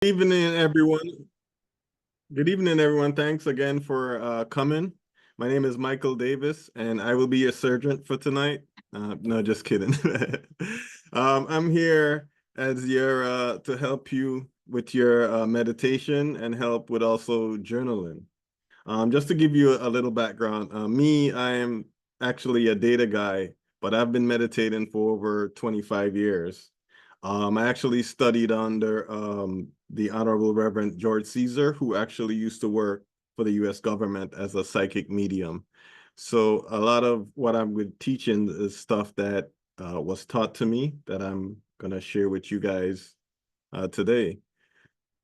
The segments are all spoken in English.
Evening, everyone. Good evening, everyone. Thanks again for coming. My name is Michael Davis, and I will be your surgeon for tonight. No, just kidding. I'm here as your to help you with your meditation and help with also journaling. Just to give you a little background, I am actually a data guy, but I've been meditating for over 25 years. I actually studied under the Honorable Reverend George Caesar, who actually used to work for the US government as a psychic medium. So a lot of what I'm teaching is stuff that was taught to me that I'm going to share with you guys today.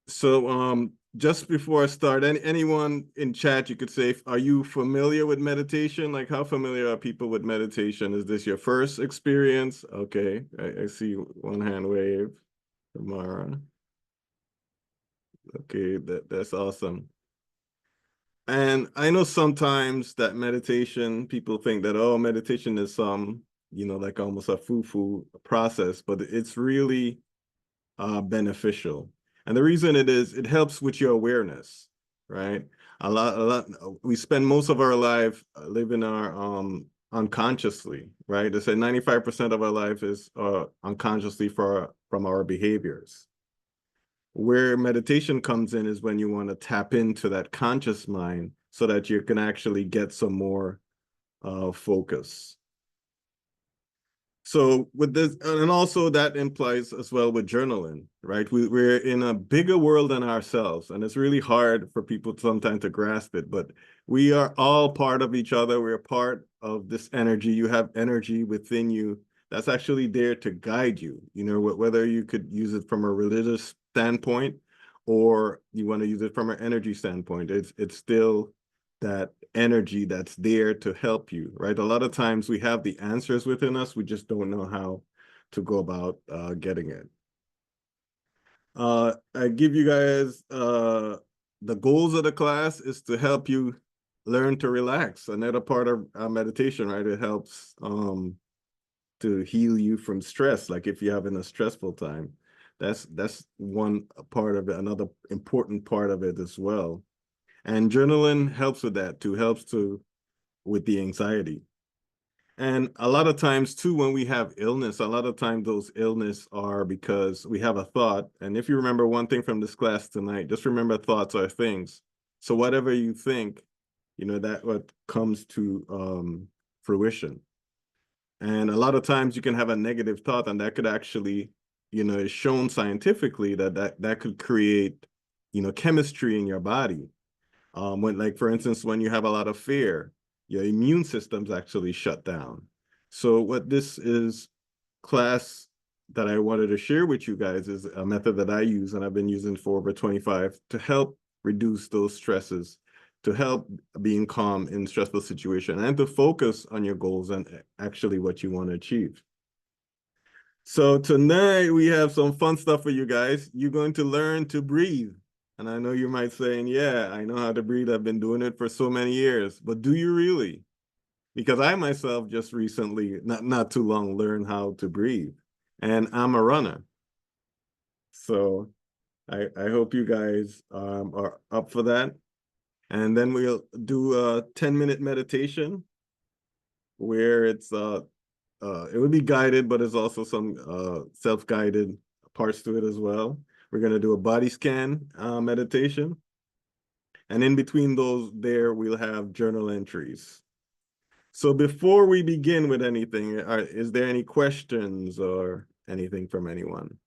So just before I start, anyone in chat, you could say, are you familiar with meditation? Like, how familiar are people with meditation? Is this your first experience? Okay, I see one hand wave. Tamara. Okay, that's awesome. And I know sometimes that meditation, people think that, oh, meditation is like almost a foo-foo process, but it's really beneficial. And the reason it is, it helps with your awareness, right? We spend most of our life living our unconsciously, right? They say 95% of our life is unconsciously from our behaviors. Where meditation comes in is when you want to tap into that conscious mind so that you can actually get some more focus. So with this, and also that implies as well with journaling, right? We're in a bigger world than ourselves, and it's really hard for people sometimes to grasp it, but we are all part of each other. We're part of this energy. You have energy within you that's actually there to guide you, whether you could use it from a religious standpoint or you want to use it from an energy standpoint. It's still that energy that's there to help you, right? A lot of times we have the answers within us, we just don't know how to go about getting it. I give you guys the goals of the class is to help you learn to relax. Another part of meditation, right? It helps to heal you from stress. Like if you're having a stressful time, that's one part of it. Another important part of it as well. And journaling helps with that too, with the anxiety. And a lot of times too, when we have illness, a lot of times those illness are because we have a thought. And if you remember one thing from this class tonight, just remember thoughts are things. So whatever you think, that what comes to fruition. And a lot of times you can have a negative thought and that could actually, is shown scientifically that could create, chemistry in your body. When, like, for instance, when you have a lot of fear, your immune system's actually shut down. So what this is class that I wanted to share with you guys is a method that I use and I've been using for over 25 to help reduce those stresses, to help being calm in stressful situation and to focus on your goals and actually what you want to achieve. So tonight we have some fun stuff for you guys. You're going to learn to breathe. And I know you might saying, yeah, I know how to breathe. I've been doing it for so many years. But do you really? Because I myself just recently, not too long, learned how to breathe. And I'm a runner. So I hope you guys are up for that. And then we'll do a 10-minute meditation where it would be guided, but there's also some self-guided parts to it as well. We're going to do a body scan meditation. And in between those there, we'll have journal entries. So before we begin with anything, is there any questions or anything from anyone?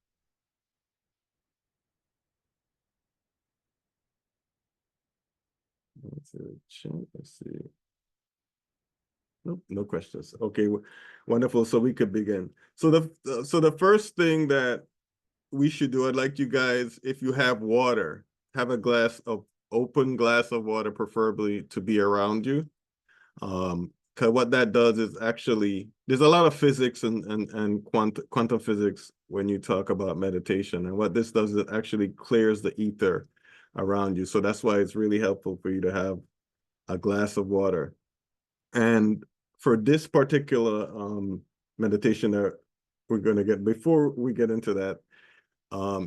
Let's see. Nope, no questions. Okay, wonderful. So we could begin. So the first thing that we should do, I'd like you guys, if you have water, have a open glass of water, preferably to be around you. Because what that does is actually, there's a lot of physics and quantum physics when you talk about meditation. And what this does is it actually clears the ether around you. So that's why it's really helpful for you to have a glass of water. And for this particular meditation that we're going to get, before we get into that,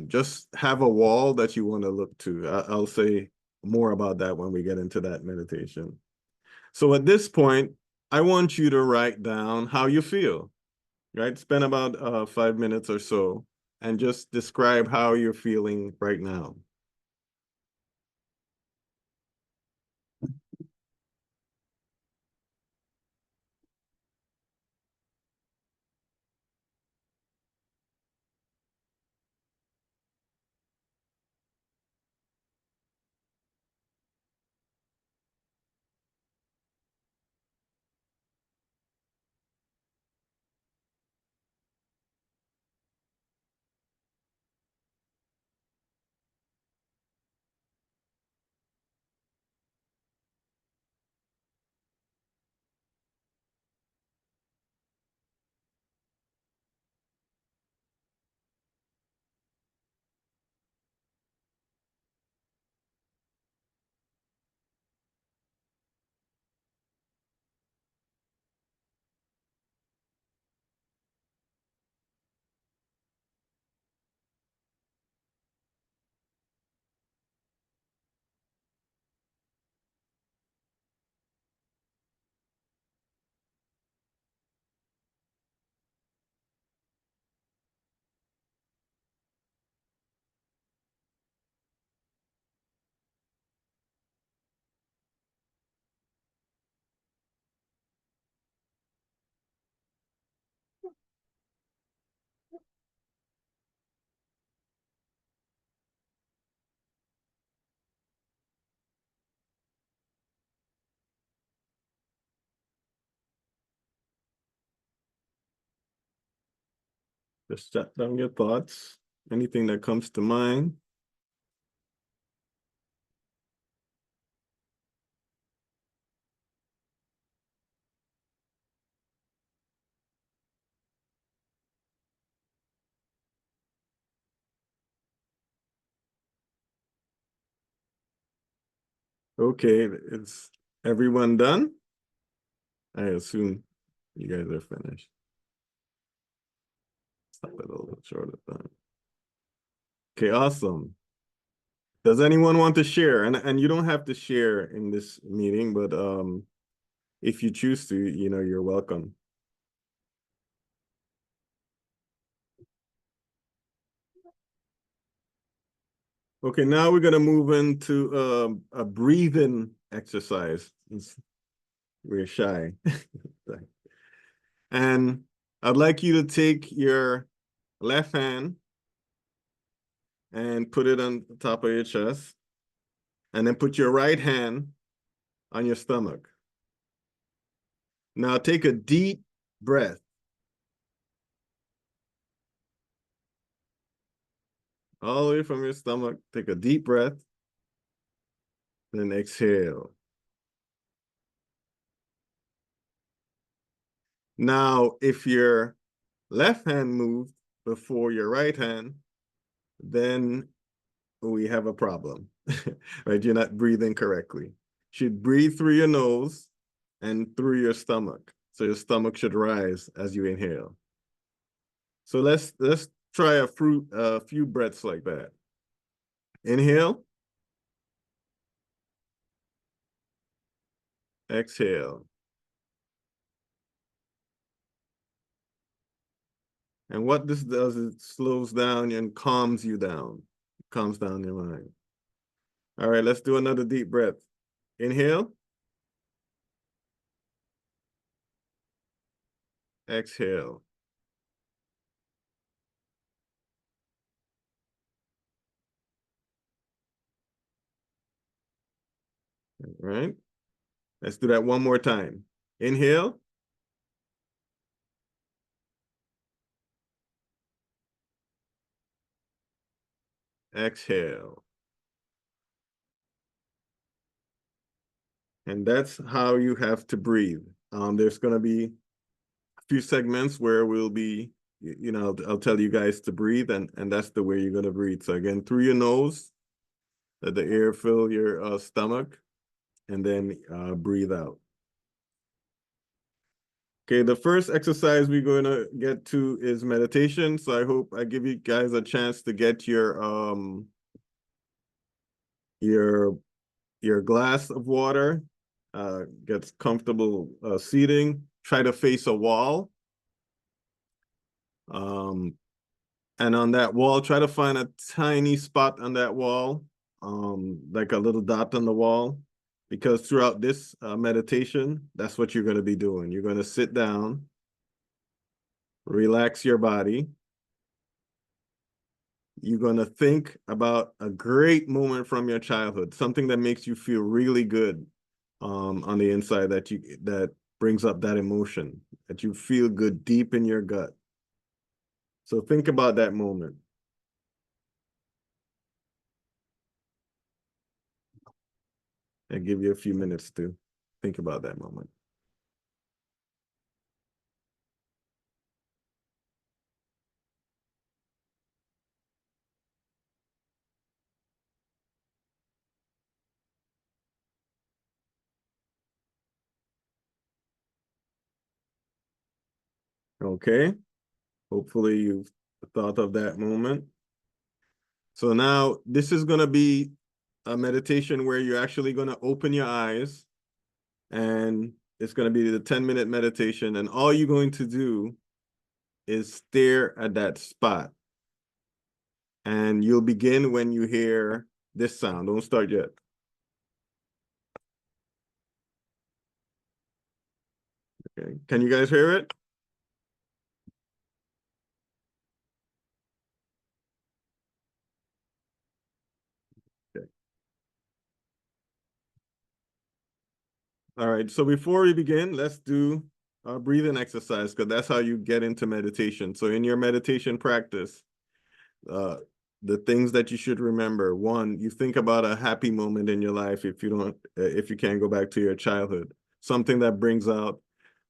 just have a wall that you want to look to. I'll say more about that when we get into that meditation. So at this point, I want you to write down how you feel, right? Spend about 5 minutes or so and just describe how you're feeling right now. Just jot down your thoughts, anything that comes to mind. Okay, is everyone done? I assume you guys are finished. Stop it a little short of time. Okay, awesome. Does anyone want to share? And you don't have to share in this meeting, but if you choose to, you're welcome. Okay, now we're gonna move into a breathing exercise. We're shy. And I'd like you to take your left hand and put it on the top of your chest, and then put your right hand on your stomach. Now take a deep breath. All the way from your stomach, take a deep breath, then exhale. Now, if your left hand moved before your right hand, then we have a problem, right? You're not breathing correctly. You should breathe through your nose and through your stomach. So your stomach should rise as you inhale. So let's try a few breaths like that. Inhale. Exhale. And what this does is it slows down and calms you down. Calms down your mind. All right, let's do another deep breath. Inhale. Exhale. All right. Let's do that one more time. Inhale. Exhale. And that's how you have to breathe. There's going to be a few segments where we'll be, I'll tell you guys to breathe, and that's the way you're going to breathe. So again, through your nose, let the air fill your stomach, and then breathe out. Okay, the first exercise we're going to get to is meditation. So I hope I give you guys a chance to get your your glass of water, get comfortable seating, try to face a wall. Um, and on that wall, try to find a tiny spot on that wall, like a little dot on the wall, because throughout this meditation, that's what you're going to be doing. You're going to sit down, relax your body. You're going to think about a great moment from your childhood, something that makes you feel really good on the inside, that brings up that emotion, that you feel good deep in your gut. So think about that moment. I'll give you a few minutes to think about that moment. Okay. Hopefully you've thought of that moment. So now this is going to be a meditation where you're actually going to open your eyes, and it's going to be the 10-minute meditation. And all you're going to do is stare at that spot. And you'll begin when you hear this sound. Don't start yet. Okay. Can you guys hear it? Okay. All right. So before we begin, let's do a breathing exercise, because that's how you get into meditation. So in your meditation practice, uh, the things that you should remember: one, you think about a happy moment in your life, if you can't go back to your childhood, something that brings out,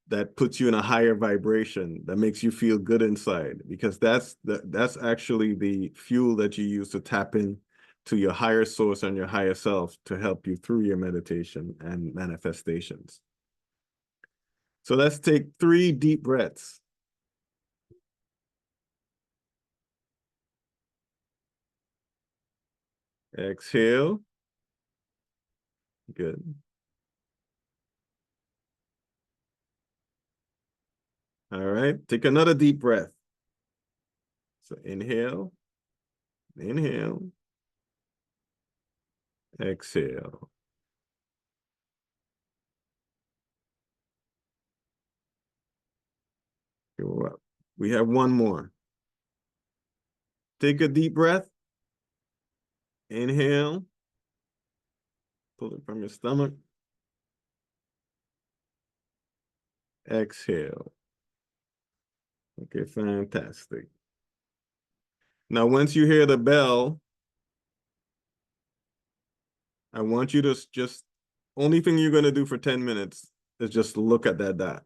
that puts you in a higher vibration, that makes you feel good inside, because that's actually the fuel that you use to tap in to your higher source and your higher self to help you through your meditation and manifestations. So let's take 3 deep breaths. Exhale. Good. All right. Take another deep breath. So inhale, inhale, exhale. Go up. We have one more. Take a deep breath. Inhale. Pull it from your stomach. Exhale. Okay, fantastic. Now, once you hear the bell, I want you to just, only thing you're going to do for 10 minutes is just look at that dot.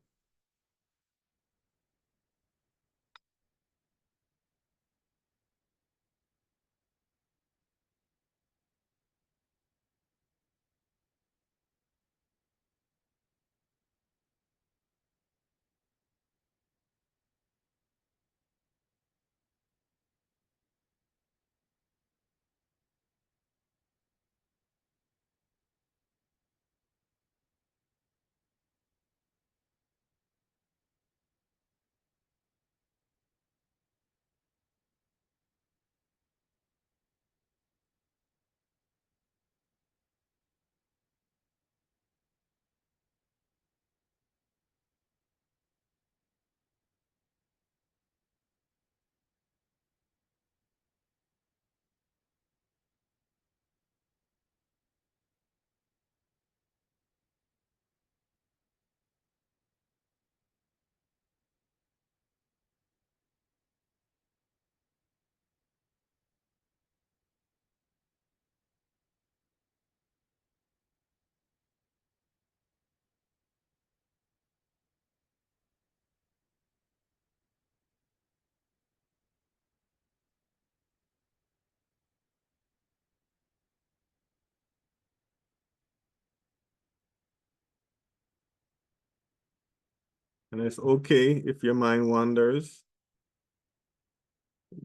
And it's okay if your mind wanders,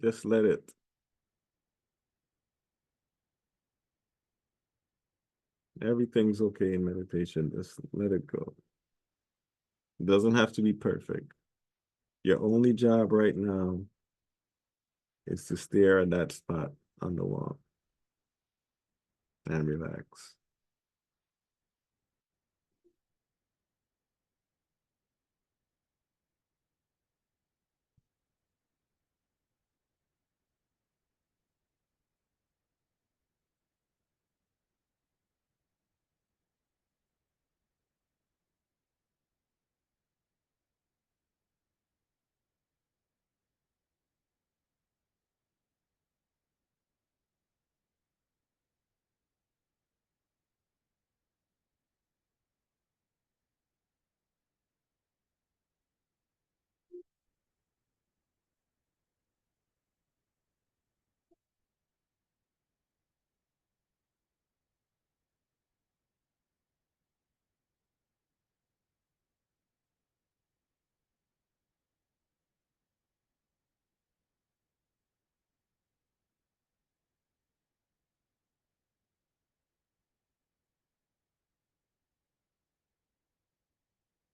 just let it. Everything's okay in meditation. Just let it go. It doesn't have to be perfect. Your only job right now is to stare at that spot on the wall and relax.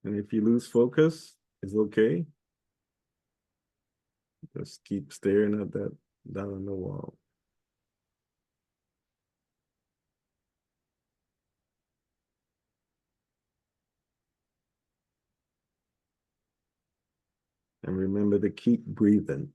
And if you lose focus, it's okay. Just keep staring at that down on the wall. And remember to keep breathing.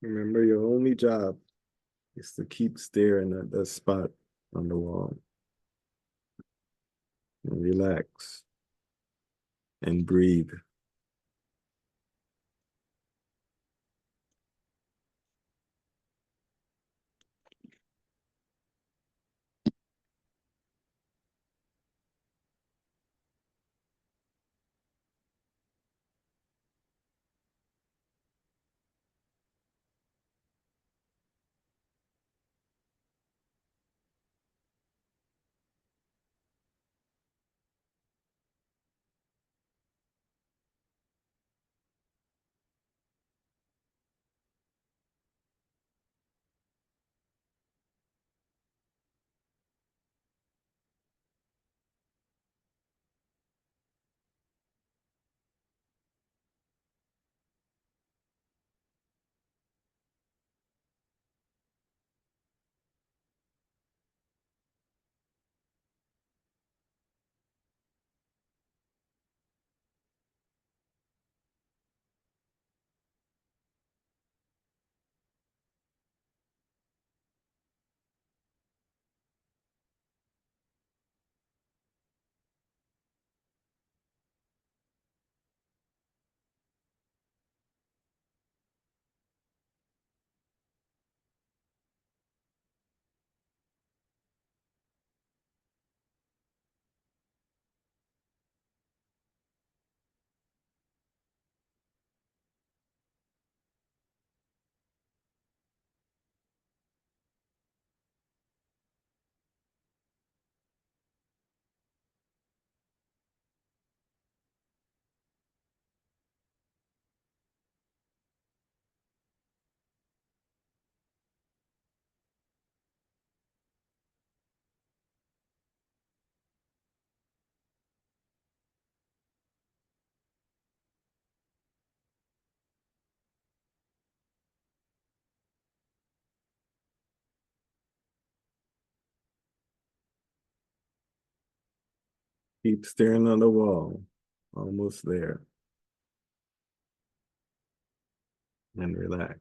Remember, your only job is to keep staring at that spot on the wall and relax and breathe. Keep staring on the wall. Almost there. And relax.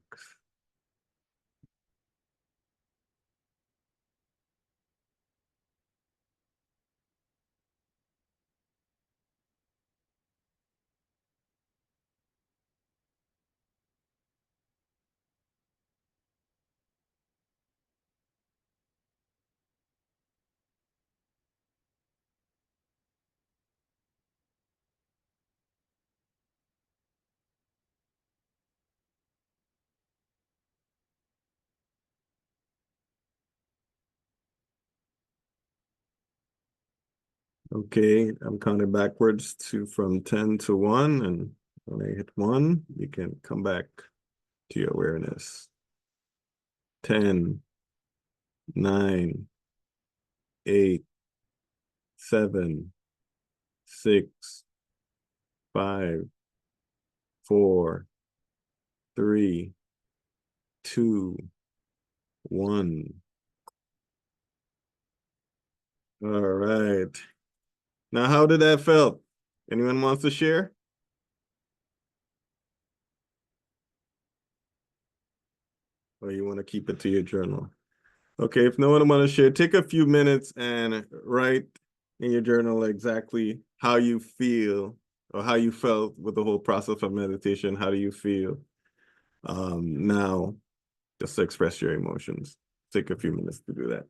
Okay, I'm counting backwards to from 10 to 1, and when I hit 1, you can come back to your awareness. 10, 9, 8, 7, 6, 5, 4, 3, 2, 1. All right. Now, how did that felt? Anyone wants to share? Or you want to keep it to your journal? Okay, if no one wants to share, take a few minutes and write in your journal exactly how you feel or how you felt with the whole process of meditation. How do you feel now? Just to express your emotions. Take a few minutes to do that.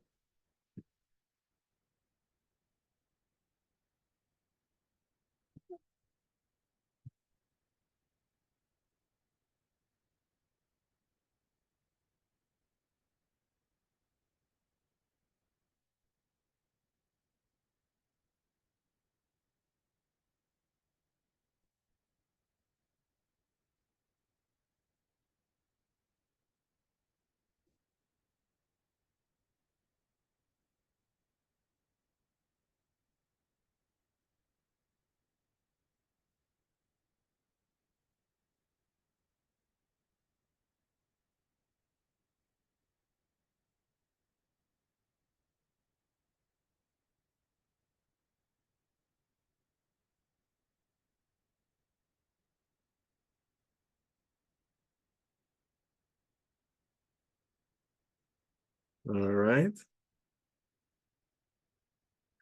All right.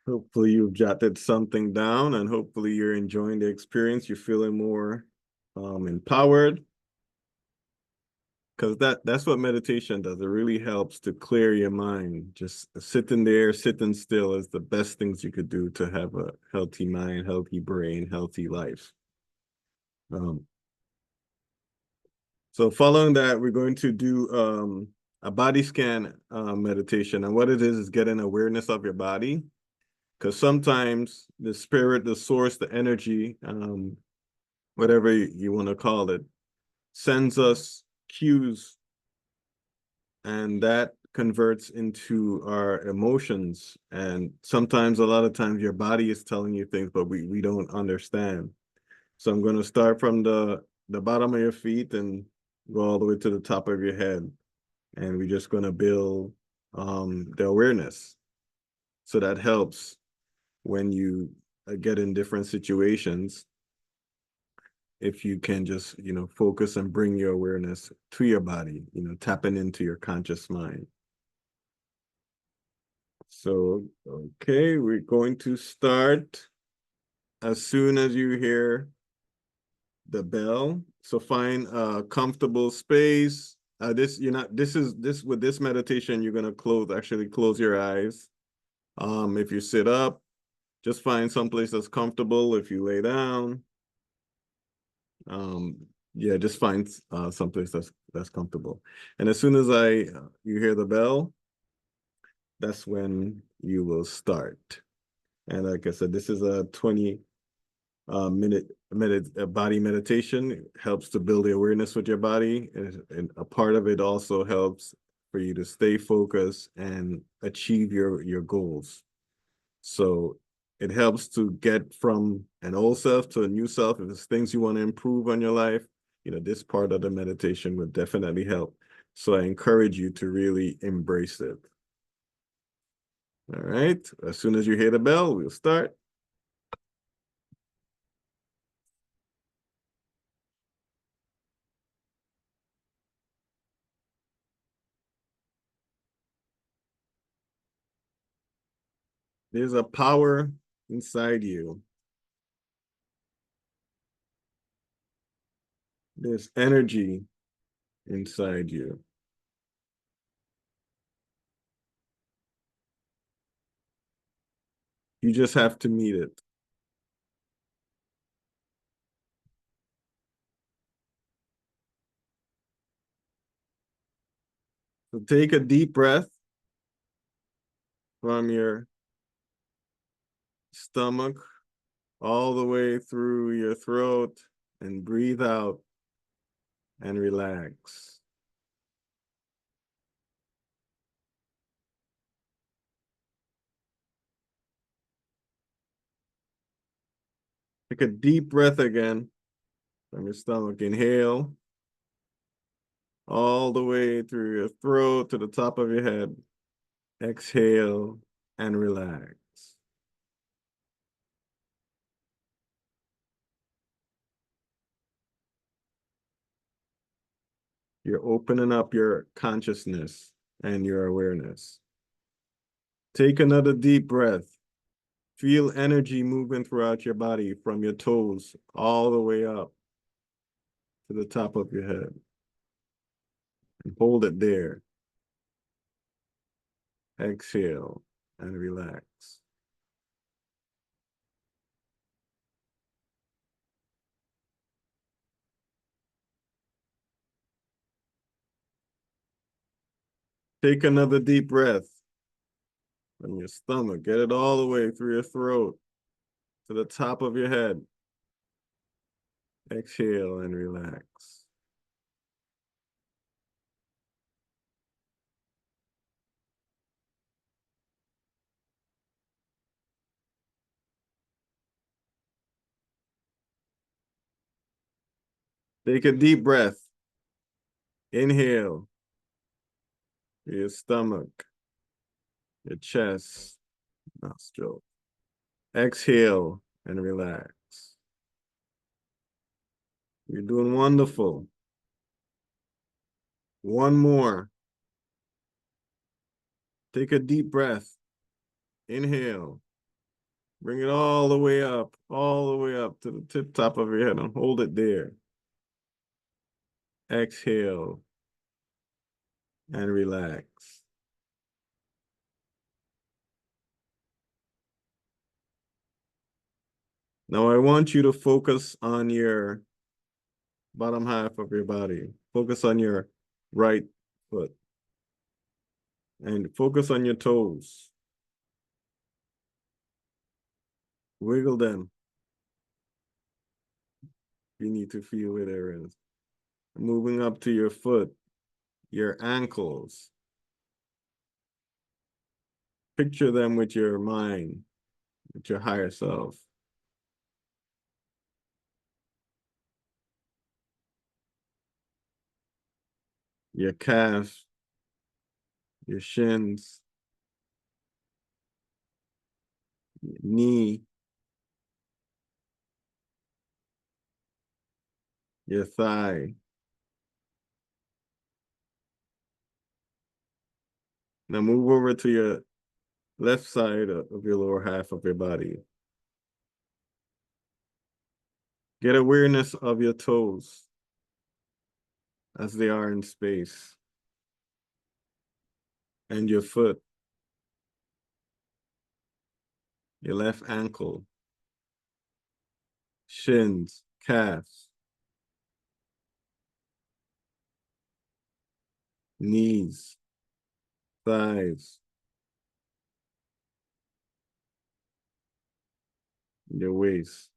Hopefully you've jotted something down and hopefully you're enjoying the experience. You're feeling more empowered, because that's what meditation does. It really helps to clear your mind. Just sitting there, sitting still is the best things you could do to have a healthy mind, healthy brain, healthy life. Um, so following that, we're going to do a body scan meditation. And what it is getting awareness of your body. Because sometimes the spirit, the source, the energy, whatever you want to call it, sends us cues, and that converts into our emotions. And sometimes, a lot of times, your body is telling you things, but we don't understand. So I'm going to start from the bottom of your feet and go all the way to the top of your head. And we're just going to build the awareness. So that helps when you get in different situations, if you can just, focus and bring your awareness to your body, tapping into your conscious mind. So, okay, we're going to start as soon as you hear the bell. So find a comfortable space. This with this meditation, you're gonna actually close your eyes. If you sit up, just find someplace that's comfortable. If you lay down, yeah, just find someplace that's comfortable. And as soon as you hear the bell, that's when you will start. And like I said, this is a 20 minute body meditation. It helps to build the awareness with your body, and a part of it also helps for you to stay focused and achieve your goals. So it helps to get from an old self to a new self. If there's things you want to improve on your life, this part of the meditation would definitely help. So I encourage you to really embrace it. All right. As soon as you hear the bell, we'll start. There's a power inside you. There's energy inside you. You just have to meet it. So take a deep breath from your stomach all the way through your throat and breathe out and relax. Take a deep breath again from your stomach. Inhale all the way through your throat to the top of your head. Exhale and relax. You're opening up your consciousness and your awareness. Take another deep breath. Feel energy moving throughout your body from your toes all the way up to the top of your head. And hold it there. Exhale and relax. Take another deep breath from your stomach. Get it all the way through your throat to the top of your head. Exhale and relax. Take a deep breath. Inhale through your stomach, your chest, nostril. Exhale and relax. You're doing wonderful. One more. Take a deep breath. Inhale. Bring it all the way up to the tip top of your head and hold it there. Exhale and relax. Now I want you to focus on your bottom half of your body. Focus on your right foot and focus on your toes. Wiggle them. You need to feel where there is. Moving up to your foot, your ankles. Picture them with your mind, with your higher self. Your calves, your shins, your knee, your thigh. Now move over to your left side of your lower half of your body. Get awareness of your toes as they are in space and your foot, your left ankle, shins, calves, knees, thighs, your waist.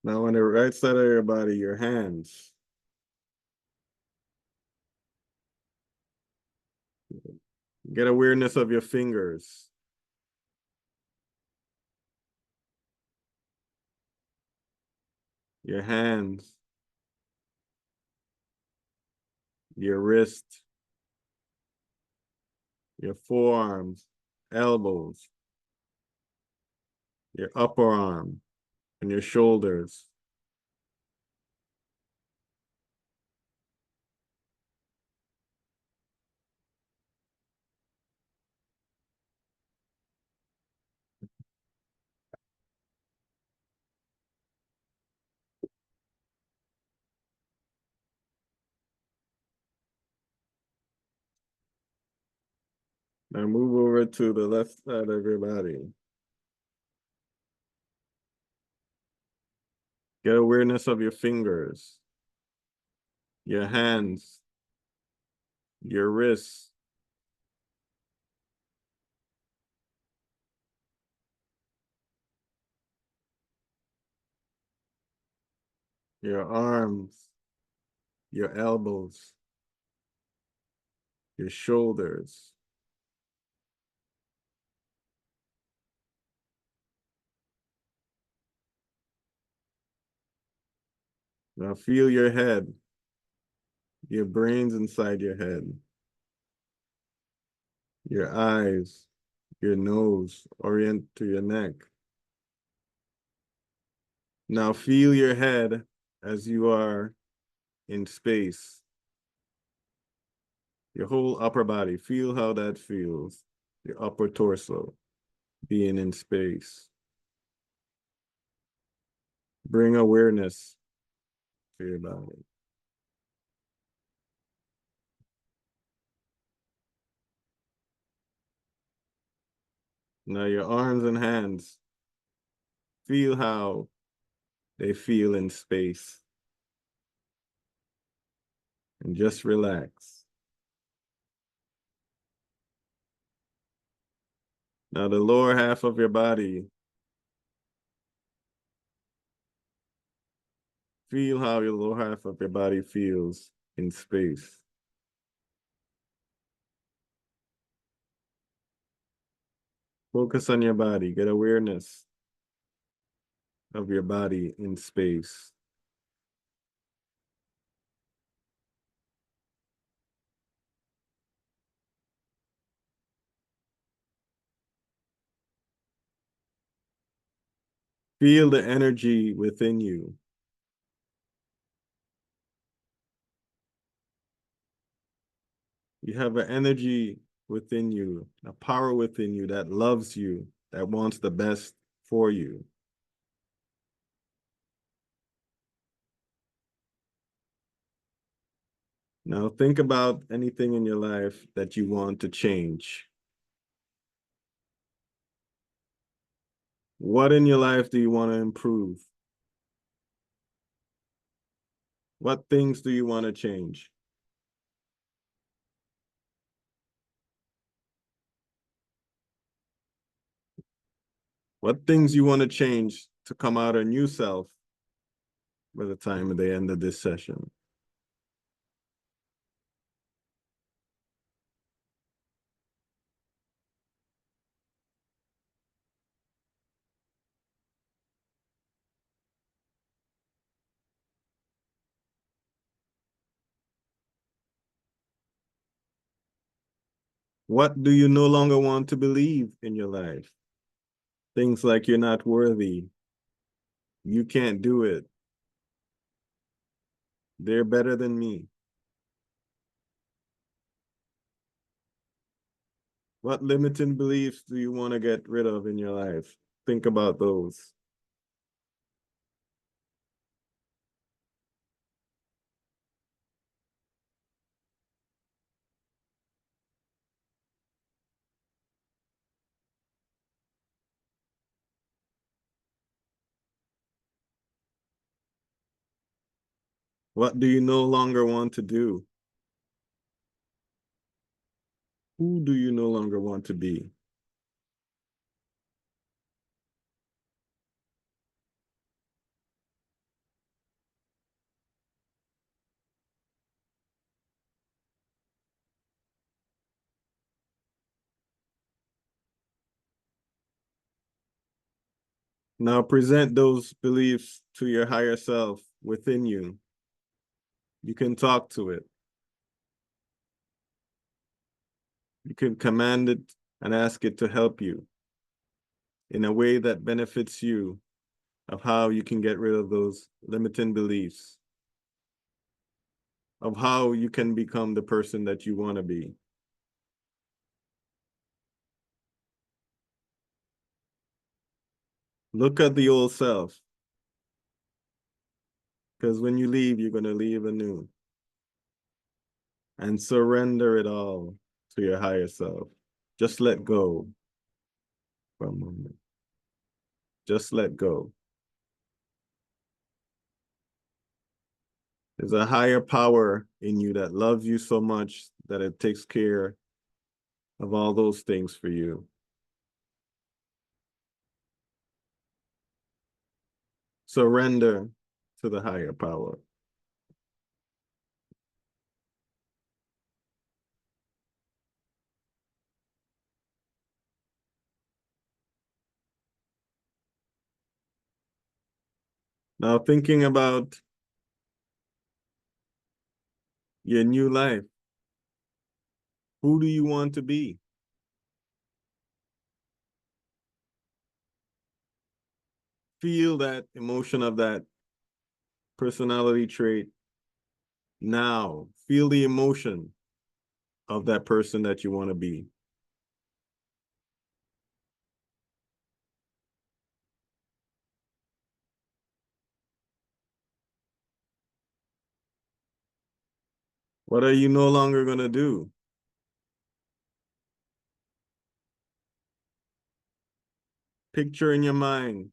Now on the right side of your body, your hands. Get awareness of your fingers, your hands, your wrist, your forearms, elbows, your upper arm, and your shoulders. Now move over to the left side of your body. Get awareness of your fingers, your hands, your wrists, your arms, your elbows, your shoulders. Now feel your head, your brains inside your head, your eyes, your nose, orient to your neck. Now feel your head as you are in space. Your whole upper body, feel how that feels. Your upper torso, being in space. Bring awareness to your body. Now your arms and hands, feel how they feel in space. And just relax. Now the lower half of your body, feel how your lower half of your body feels in space. Focus on your body, get awareness of your body in space. Feel the energy within you. You have an energy within you, a power within you that loves you, that wants the best for you. Now think about anything in your life that you want to change. What in your life do you want to improve? What things do you want to change? What things you want to change to come out a new self by the time of the end of this session? What do you no longer want to believe in your life? Things like you're not worthy, you can't do it, they're better than me. What limiting beliefs do you want to get rid of in your life? Think about those. What do you no longer want to do? Who do you no longer want to be? Now present those beliefs to your higher self within you. You can talk to it. You can command it and ask it to help you in a way that benefits you of how you can get rid of those limiting beliefs, of how you can become the person that you want to be. Look at the old self, because when you leave, you're going to leave anew, and surrender it all to your higher self. Just let go for a moment. Just let go. There's a higher power in you that loves you so much that it takes care of all those things for you. Surrender to the higher power. Now, thinking about your new life, who do you want to be? Feel that emotion of that personality trait now. Feel the emotion of that person that you want to be. What are you no longer going to do? Picture in your mind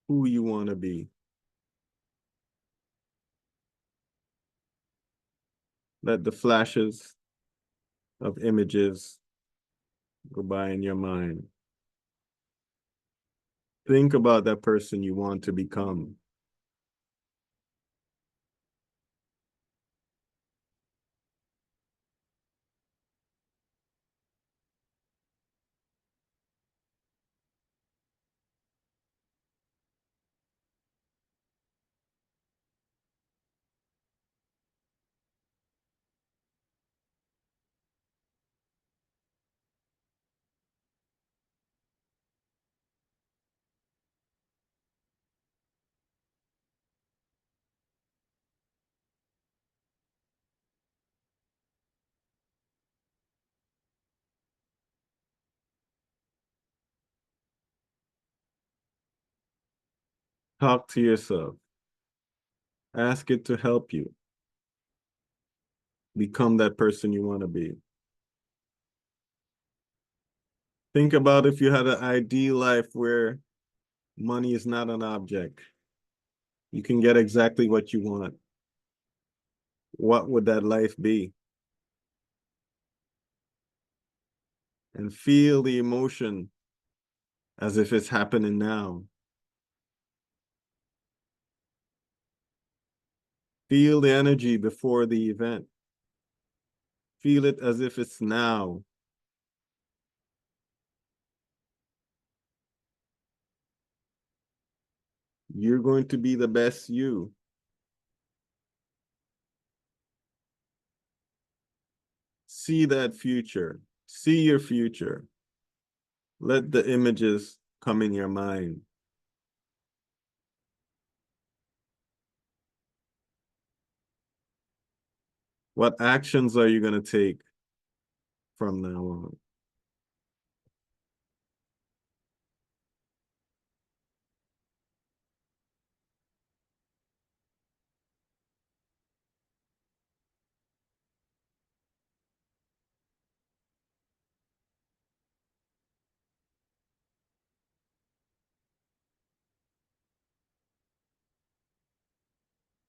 who you want to be. Let the flashes of images go by in your mind. Think about that person you want to become. Talk to yourself. Ask it to help you become that person you want to be. Think about if you had an ideal life where money is not an object. You can get exactly what you want. What would that life be? And feel the emotion as if it's happening now. Feel the energy before the event. Feel it as if it's now. You're going to be the best you. See that future. See your future. Let the images come in your mind. What actions are you going to take from now on?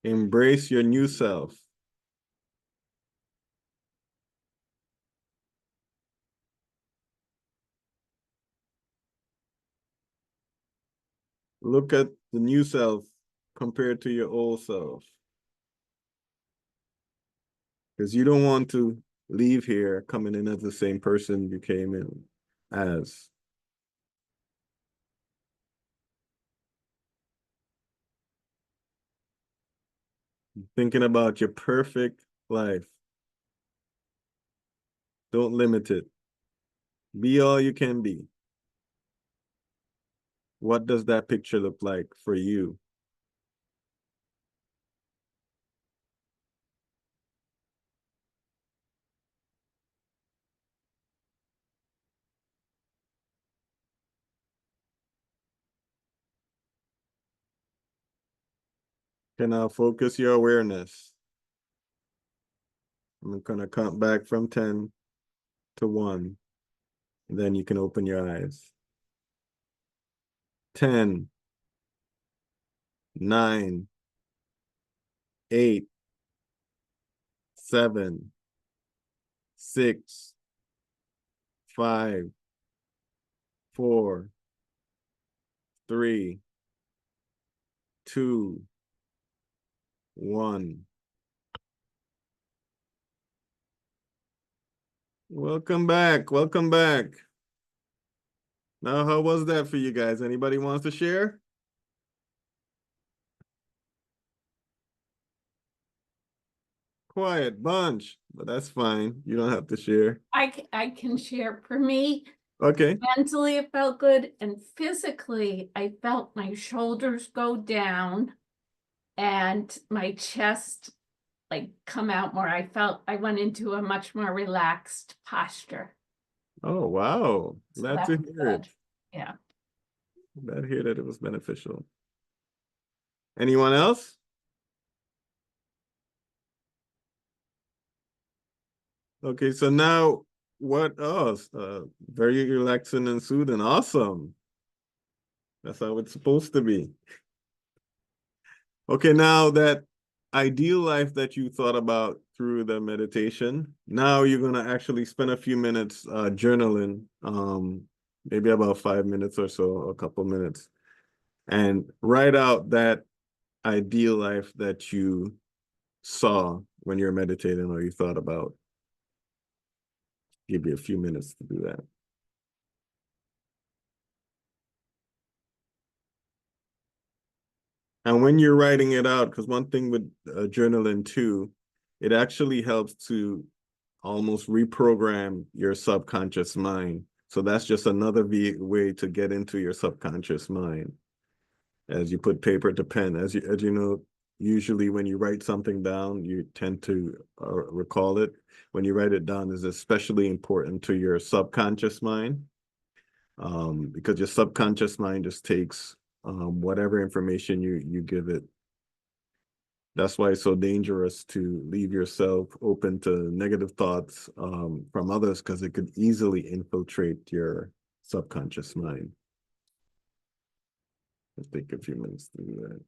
Embrace your new self. Look at the new self compared to your old self. Because you don't want to leave here coming in as the same person you came in as. Thinking about your perfect life. Don't limit it. Be all you can be. What does that picture look like for you? Okay, now focus your awareness. I'm gonna count back from 10 to 1. Then you can open your eyes. 10, 9, 8, 7, 6, 5, 4, 3, 2, 1. Welcome back. Welcome back. Now, how was that for you guys? Anybody wants to share? Quiet bunch, but that's fine. You don't have to share. I can share. For me, Okay. mentally it felt good, and physically I felt my shoulders go down and my chest like come out more. I felt I went into a much more relaxed posture. Oh, wow. So Glad that to was hear good. it. Yeah. Glad to hear that it was beneficial. Anyone else? Okay, so now what else? Very relaxing and soothing. Awesome. That's how it's supposed to be. Okay, now that ideal life that you thought about through the meditation, now you're gonna actually spend a few minutes journaling, maybe about 5 minutes or so, a couple minutes, and write out that ideal life that you saw when you're meditating or you thought about. Give you a few minutes to do that. And when you're writing it out, because one thing with journaling too, it actually helps to almost reprogram your subconscious mind. So that's just another way to get into your subconscious mind. As you put paper to pen, as you know, usually when you write something down, you tend to recall it. When you write it down, is especially important to your subconscious mind, because your subconscious mind just takes whatever information you give it. That's why it's so dangerous to leave yourself open to negative thoughts from others, because it could easily infiltrate your subconscious mind. Let's take a few minutes to do that.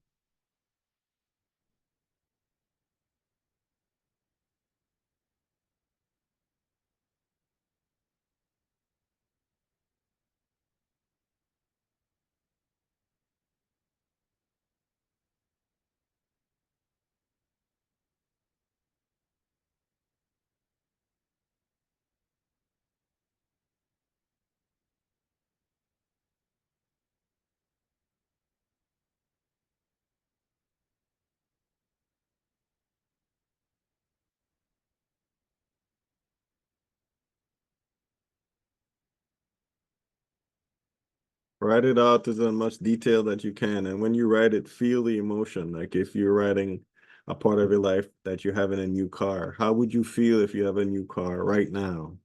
Write it out as much detail that you can. And when you write it, feel the emotion. Like if you're writing a part of your life that you're having a new car, how would you feel if you have a new car right now?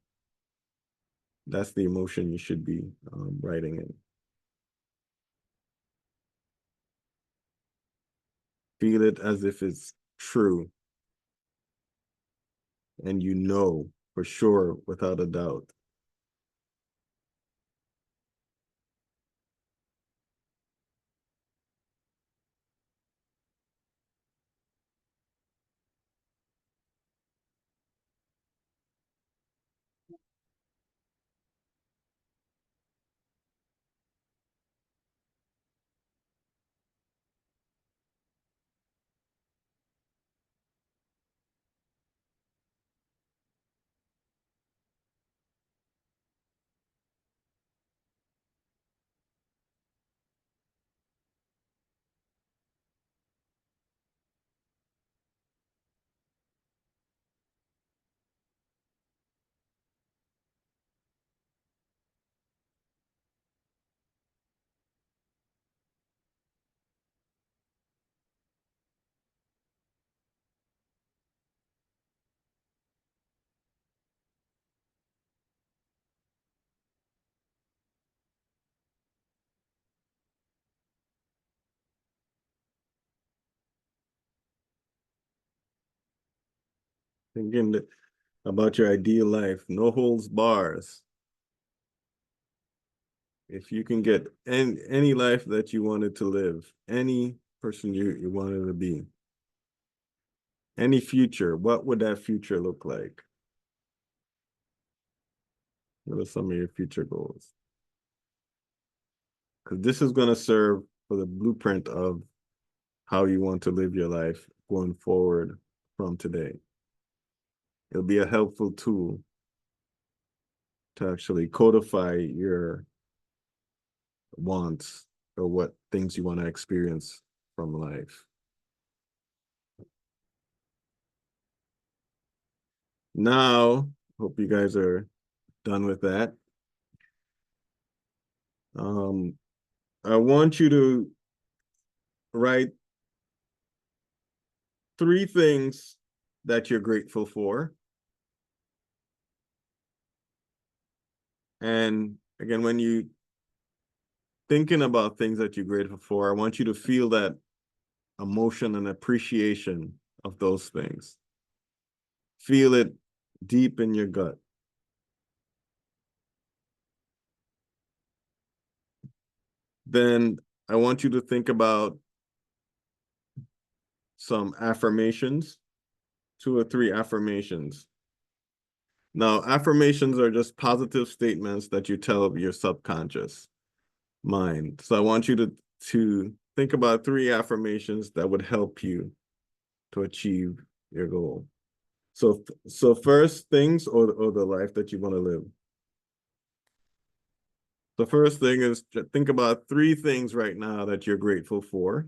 That's the emotion you should be writing in. Feel it as if it's true and you know for sure without a doubt. Thinking about your ideal life, no holds bars. If you can get any life that you wanted to live, any person you wanted to be, any future, what would that future look like? What are some of your future goals? Because this is going to serve for the blueprint of how you want to live your life going forward from today. It'll be a helpful tool to actually codify your wants or what things you want to experience from life. Now, hope you guys are done with that. I want you to write 3 things that you're grateful for. And again, when you thinking about things that you're grateful for, I want you to feel that emotion and appreciation of those things. Feel it deep in your gut. Then I want you to think about some affirmations, 2 or 3 affirmations. Now, affirmations are just positive statements that you tell your subconscious mind. So I want you to think about 3 affirmations that would help you to achieve your goal. So first things or the life that you want to live. The first thing is to think about 3 things right now that you're grateful for.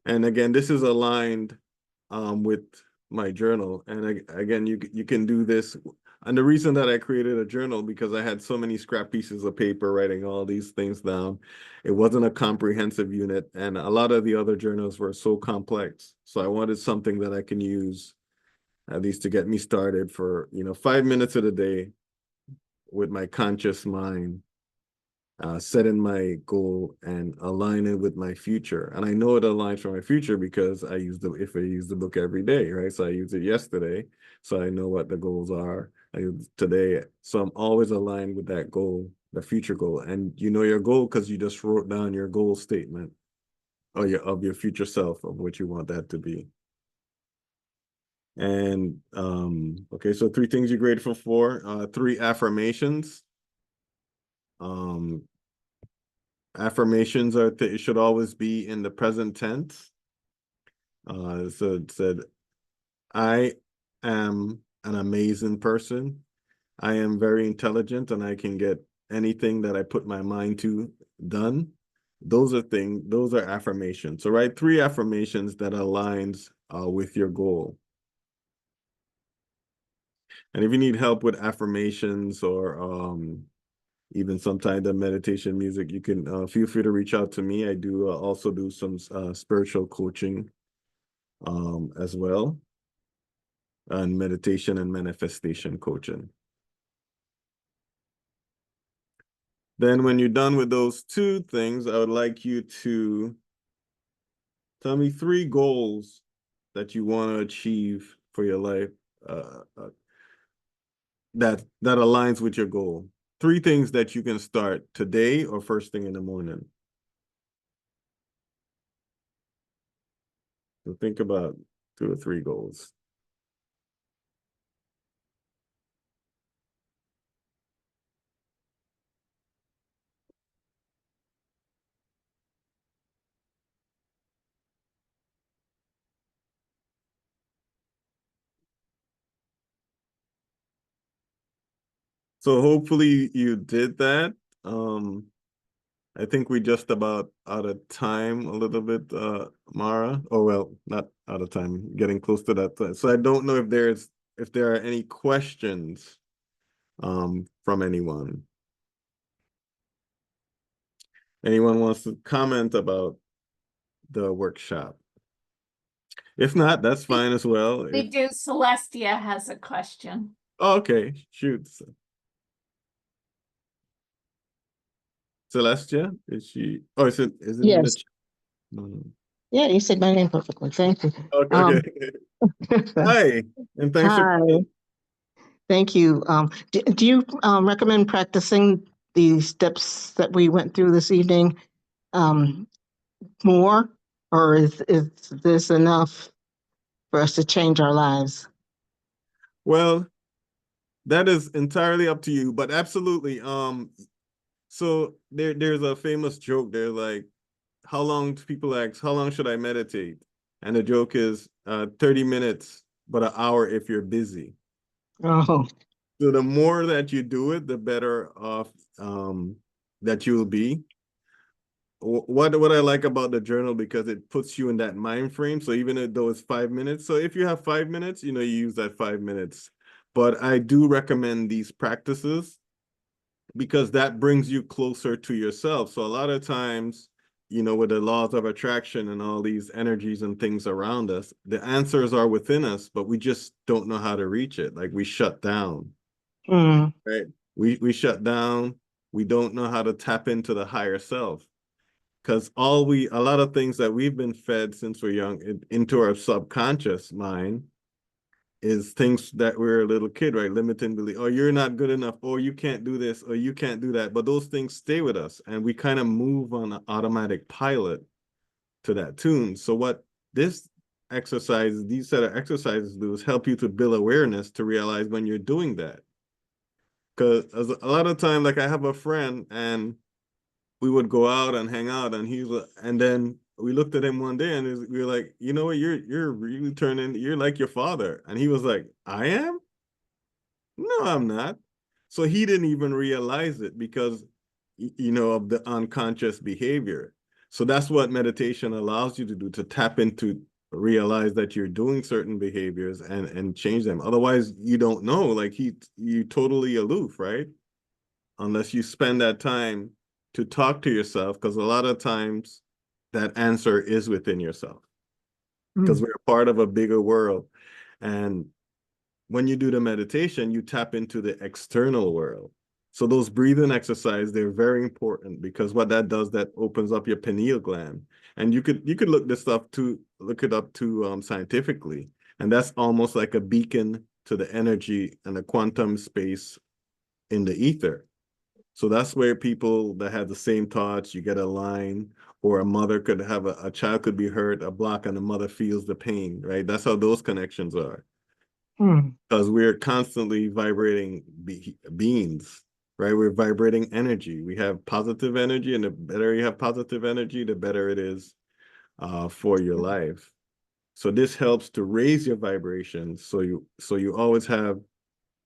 And again, this is aligned with my journal. And again, you can do this. And the reason that I created a journal, because I had so many scrap pieces of paper writing all these things down. It wasn't a comprehensive unit. And a lot of the other journals were so complex. So I wanted something that I can use at least to get me started for, 5 minutes of the day with my conscious mind, setting my goal and aligning with my future. And I know it aligns for my future because I use the book every day, right? So I used it yesterday, so I know what the goals are. I use today, so I'm always aligned with that goal, the future goal. And you know your goal because you just wrote down your goal statement or of your future self of what you want that to be. And okay, so 3 things you're grateful for, 3 affirmations. Affirmations it should always be in the present tense. So it said, I am an amazing person. I am very intelligent and I can get anything that I put my mind to done. Those are affirmations. So write 3 affirmations that aligns with your goal. And if you need help with affirmations or even sometimes the meditation music, you can feel free to reach out to me. I do also do some spiritual coaching as well, and meditation and manifestation coaching. Then when you're done with those 2 things, I would like you to tell me 3 goals that you want to achieve for your life that aligns with your goal. 3 things that you can start today or first thing in the morning. So think about 2 or 3 goals. So hopefully you did that. I think we just about out of time a little bit, Mara. Oh, well, not out of time, getting close to that time. So I don't know if there are any questions from anyone. Anyone wants to comment about the workshop? If not, that's fine as well. We do. Celestia has a question. Oh, okay, shoot. Celestia, is she? Oh, is it in the Yes, chat? No. Yeah, you said my name perfectly. Thank you. Okay, Um, okay. Hi, and thanks for Hi, coming. thank you. Do you recommend practicing the steps that we went through this evening um, more, or is this enough for us to change our lives? Well, that is entirely up to you, but absolutely. So there's a famous joke. They're like, how long people ask, how long should I meditate? And the joke is 30 minutes, but an hour if you're busy. Oh, So the more that you do it, the better off that you'll be. What I like about the journal, because it puts you in that mind frame. So even though it's 5 minutes, so if you have 5 minutes, you use that 5 minutes. But I do recommend these practices because that brings you closer to yourself. So a lot of times, with the laws of attraction and all these energies and things around us, the answers are within us, but we just don't know how to reach it. Like we shut down, mm, right? We shut down. We don't know how to tap into the higher self. Because a lot of things that we've been fed since we're young into our subconscious mind is things that we're a little kid, right? Limiting belief. Oh, you're not good enough. Or you can't do this. Or you can't do that. But those things stay with us, and we kind of move on an automatic pilot to that tune. So what this these set of exercises do is help you to build awareness to realize when you're doing that. Because a lot of time, like I have a friend, and we would go out and hang out, and and then we looked at him one day, and we were like, you know what, you're really turning, you're like your father. And he was like, I am? No, I'm not. So he didn't even realize it because of the unconscious behavior. So that's what meditation allows you to do, to tap into, realize that you're doing certain behaviors and change them. Otherwise, you don't know. Like you totally aloof, right? Unless you spend that time to talk to yourself, because a lot of times that answer is within yourself, because mm, we're part of a bigger world. And when you do the meditation, you tap into the external world. So those breathing exercises, they're very important, because what that does, that opens up your pineal gland. And you could look it up too, scientifically. And that's almost like a beacon to the energy and the quantum space in the ether. So that's where people that have the same thoughts, you get a line, or a mother could have a child could be hurt, a block, and the mother feels the pain, right? That's how those connections are, mm, because we're constantly vibrating beings, right? We're vibrating energy. We have positive energy, and the better you have positive energy, the better it is for your life. So this helps to raise your vibrations, so you always have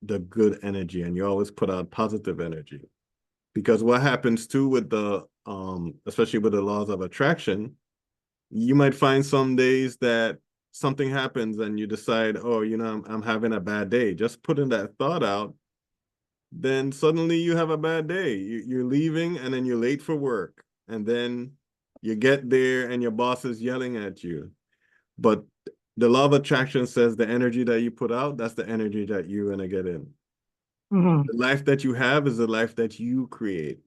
the good energy, and you always put out positive energy. Because what happens too with the especially with the laws of attraction, you might find some days that something happens and you decide, oh, I'm having a bad day. Just putting that thought out, then suddenly you have a bad day. You're leaving, and then you're late for work, and then you get there and your boss is yelling at you. But the law of attraction says the energy that you put out, that's the energy that you're gonna get in. mm, The life that you have is the life that you create.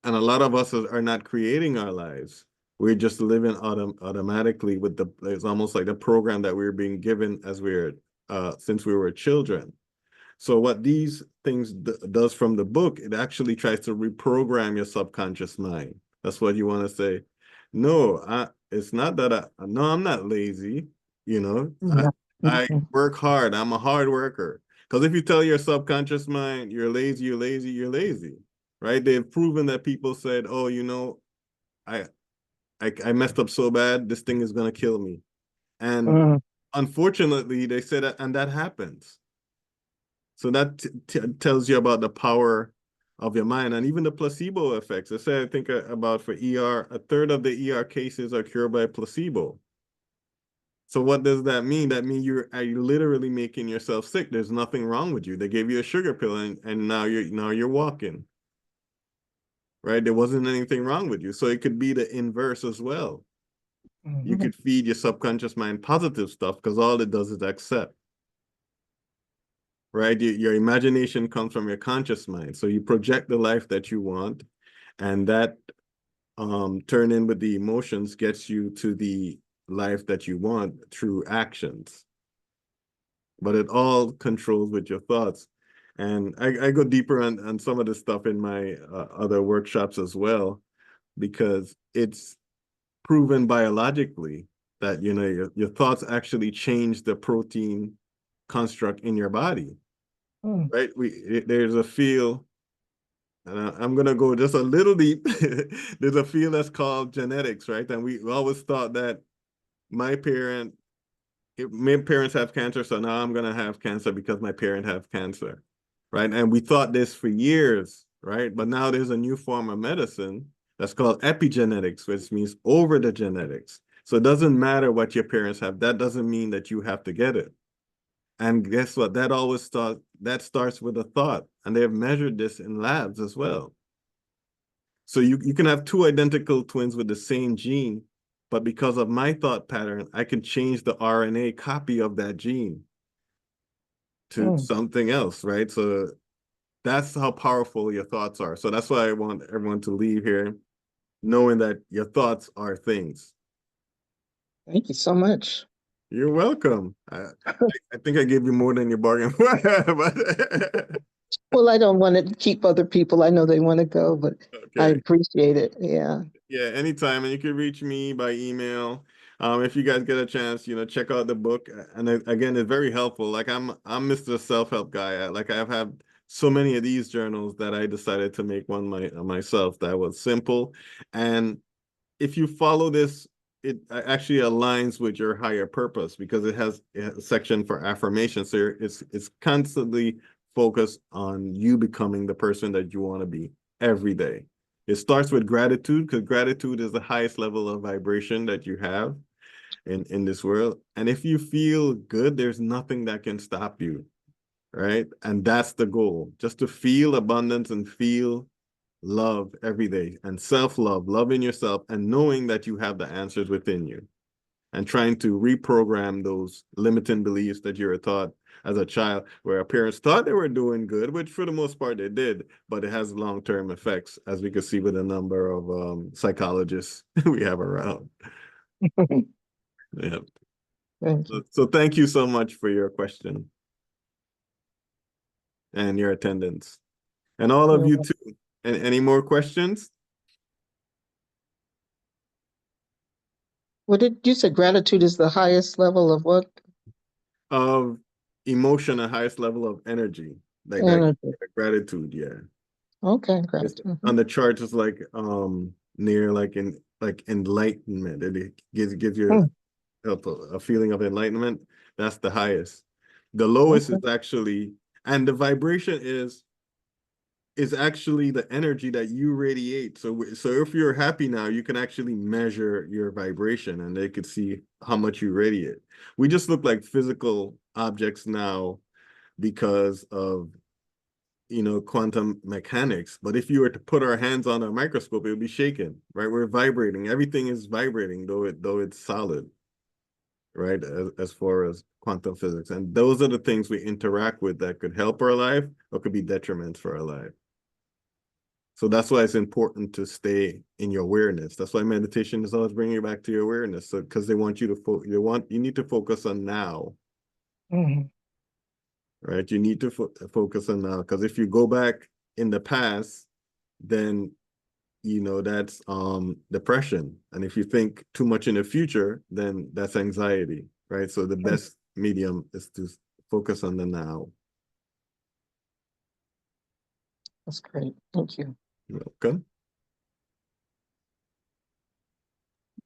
And a lot of us are not creating our lives. We're just living automatically with it's almost like the program that we're being given as since we were children. So what these things does from the book, it actually tries to reprogram your subconscious mind. That's what you want to say. No, it's not that no, I'm not lazy. You know, I, mm, I mm, work hard. I'm a hard worker. Because if you tell your subconscious mind you're lazy, you're lazy, you're lazy, right? They've proven that people said, oh, I, I messed up so bad, this thing is gonna kill me. And mm, unfortunately, they said that, and that happens. So that tells you about the power of your mind, and even the placebo effects. I say, I think about for ER, a third of the ER cases are cured by placebo. So what does that mean? That means are you literally making yourself sick. There's nothing wrong with you. They gave you a sugar pill, and now you're walking, right? There wasn't anything wrong with you. So it could be the inverse as well. You mm, could feed your subconscious mind positive stuff, because all it does is accept, right? Your imagination comes from your conscious mind. So you project the life that you want, and that turn in with the emotions gets you to the life that you want through actions. But it all controls with your thoughts. And I go deeper on some of this stuff in my other workshops as well, because it's proven biologically that, you know, your thoughts actually change the protein construct in your body, right? There's a field, and I'm going to go just a little deep. There's a field that's called genetics, right? And we always thought that my parents have cancer, so now I'm gonna have cancer because my parent have cancer, right? And we thought this for years, right? But now there's a new form of medicine that's called epigenetics, which means over the genetics. So it doesn't matter what your parents have. That doesn't mean that you have to get it. And guess what? That starts with a thought, and they have measured this in labs as well. So you can have two identical twins with the same gene, but because of my thought pattern, I can change the RNA copy of that gene to something else, right? So that's how powerful your thoughts are. So that's why I want everyone to leave here knowing that your thoughts are things. Thank you so much. You're welcome. I think I gave you more than you bargained for. But Well, I don't want to keep other people. I know they want to go, but I okay. appreciate it. Yeah. Yeah, anytime. And you can reach me by email. If you guys get a chance, you know, check out the book. And again, it's very helpful. Like I'm Mr. Self-help guy. Like I've had so many of these journals that I decided to make one myself that was simple. And if you follow this, it actually aligns with your higher purpose because it has a section for affirmations. So it's constantly focused on you becoming the person that you want to be every day. It starts with gratitude because gratitude is the highest level of vibration that you have in this world. And if you feel good, there's nothing that can stop you, right? And that's the goal, just to feel abundance and feel love every day and self-love, loving yourself and knowing that you have the answers within you and trying to reprogram those limiting beliefs that you were taught as a child, where our parents thought they were doing good, which for the most part they did, but it has long-term effects, as we can see with a number of psychologists we have around. Yeah. Thank you. So thank you so much for your question and your attendance. And all of You're you welcome. too. And any more questions? What did you say? Gratitude is the highest level of what? Of emotion, the highest level of energy. Like that Energy. gratitude, yeah. Okay, It's gratitude. on the chart is like near like enlightenment. It gives you a feeling of enlightenment. That's the highest. The lowest Okay. is actually, and the vibration is actually the energy that you radiate. So if you're happy now, you can actually measure your vibration and they could see how much you radiate. We just look like physical objects now because of, you know, quantum mechanics. But if you were to put our hands on a microscope, it would be shaking, right? We're vibrating. Everything is vibrating, though it's solid, right? As far as quantum physics. And those are the things we interact with that could help our life or could be detriments for our life. So that's why it's important to stay in your awareness. That's why meditation is always bringing you back to your awareness. So because they want you to you need to focus on now, right? You need to focus on now, because if you go back in the past, then you know that's depression. And if you think too much in the future, then that's anxiety, right? So the best medium is to focus on the now. That's great. Thank you. You're welcome.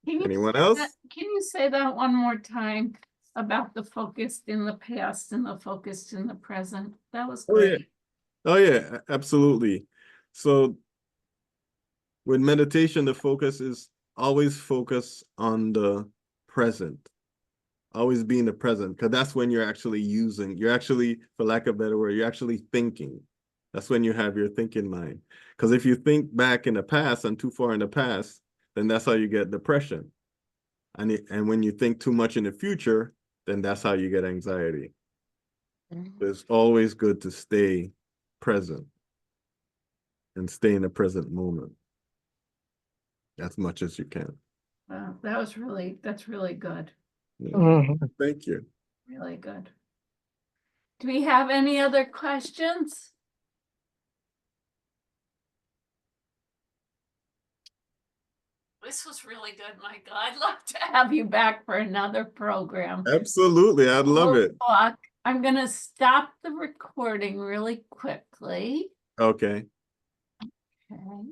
Can Anyone else? can you say that one more time about the focused in the past and the focused in the present? That was great. Oh yeah, absolutely. So with meditation, the focus is always focus on the present. Always be in the present, because that's when you're actually, for lack of a better word, you're actually thinking. That's when you have your thinking mind. Because if you think back in the past and too far in the past, then that's how you get depression. And when you think too much in the future, then that's how you get anxiety. It's always good to stay present and stay in the present moment. as much as you can. Wow, that's really good, Yeah. Mhm. Thank you. really good. Do we have any other questions? This was really good, Michael. I'd love to have you back for another program. Absolutely, I'd love it. O'clock. I'm gonna stop the recording really quickly. Okay. Okay.